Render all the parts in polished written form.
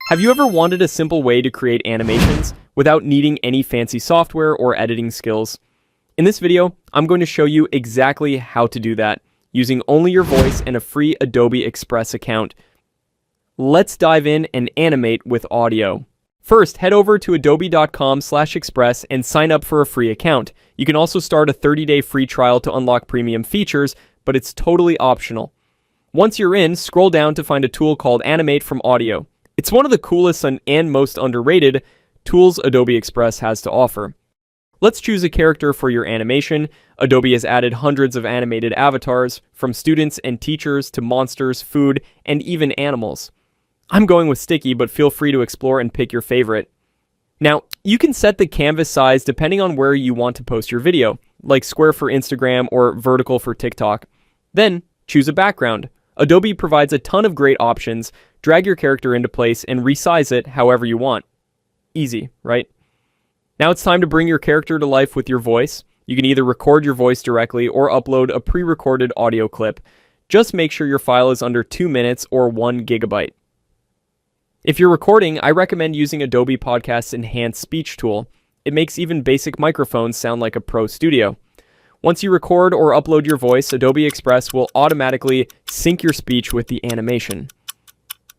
Have you ever wanted a simple way to create animations without needing any fancy software or editing skills? In this video, I'm going to show you exactly how to do that, using only your voice and a free Adobe Express account. Let's dive in and animate with audio. First, head over to adobe.com/express and sign up for a free account. You can also start a 30-day free trial to unlock premium features, but it's totally optional. Once you're in, scroll down to find a tool called Animate from Audio. It's one of the coolest and most underrated tools Adobe Express has to offer. Let's choose a character for your animation. Adobe has added hundreds of animated avatars, from students and teachers to monsters, food, and even animals. I'm going with Sticky, but feel free to explore and pick your favorite. Now, you can set the canvas size depending on where you want to post your video, like square for Instagram or vertical for TikTok. Then, choose a background. Adobe provides a ton of great options. Drag your character into place and resize it however you want. Easy, right? Now it's time to bring your character to life with your voice. You can either record your voice directly or upload a pre-recorded audio clip. Just make sure your file is under 2 minutes or 1 gigabyte. If you're recording, I recommend using Adobe Podcast's Enhanced Speech tool. It makes even basic microphones sound like a pro studio. Once you record or upload your voice, Adobe Express will automatically sync your speech with the animation.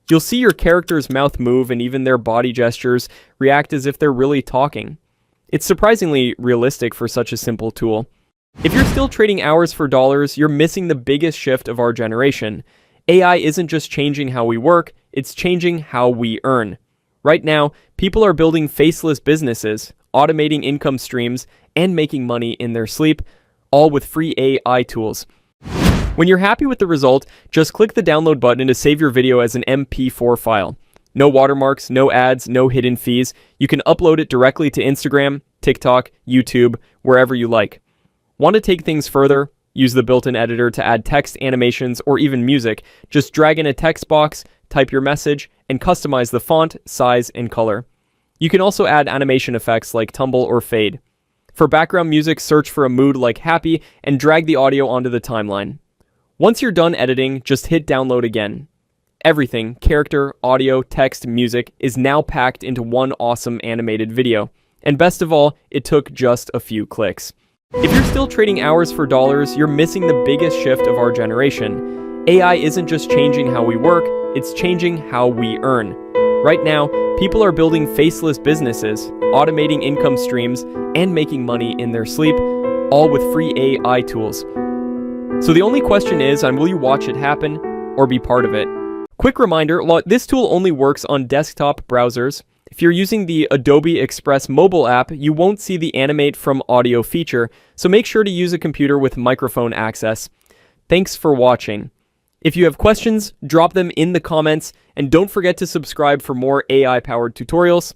You'll see your character's mouth move and even their body gestures react as if they're really talking. It's surprisingly realistic for such a simple tool. If you're still trading hours for dollars, you're missing the biggest shift of our generation. AI isn't just changing how we work, it's changing how we earn. Right now, people are building faceless businesses, automating income streams, and making money in their sleep, all with free AI tools. When you're happy with the result, just click the download button to save your video as an MP4 file. No watermarks, no ads, no hidden fees. You can upload it directly to Instagram, TikTok, YouTube, wherever you like. Want to take things further? Use the built-in editor to add text, animations, or even music. Just drag in a text box, type your message, and customize the font, size, and color. You can also add animation effects like tumble or fade. For background music, search for a mood like happy and drag the audio onto the timeline. Once you're done editing, just hit download again. Everything, character, audio, text, music, is now packed into one awesome animated video. And best of all, it took just a few clicks. If you're still trading hours for dollars, you're missing the biggest shift of our generation. AI isn't just changing how we work, it's changing how we earn. Right now, people are building faceless businesses, automating income streams, and making money in their sleep, all with free AI tools. So the only question is, will you watch it happen or be part of it? Quick reminder, while this tool only works on desktop browsers, if you're using the Adobe Express mobile app, you won't see the Animate from Audio feature, so make sure to use a computer with microphone access. Thanks for watching. If you have questions, drop them in the comments, and don't forget to subscribe for more AI-powered tutorials.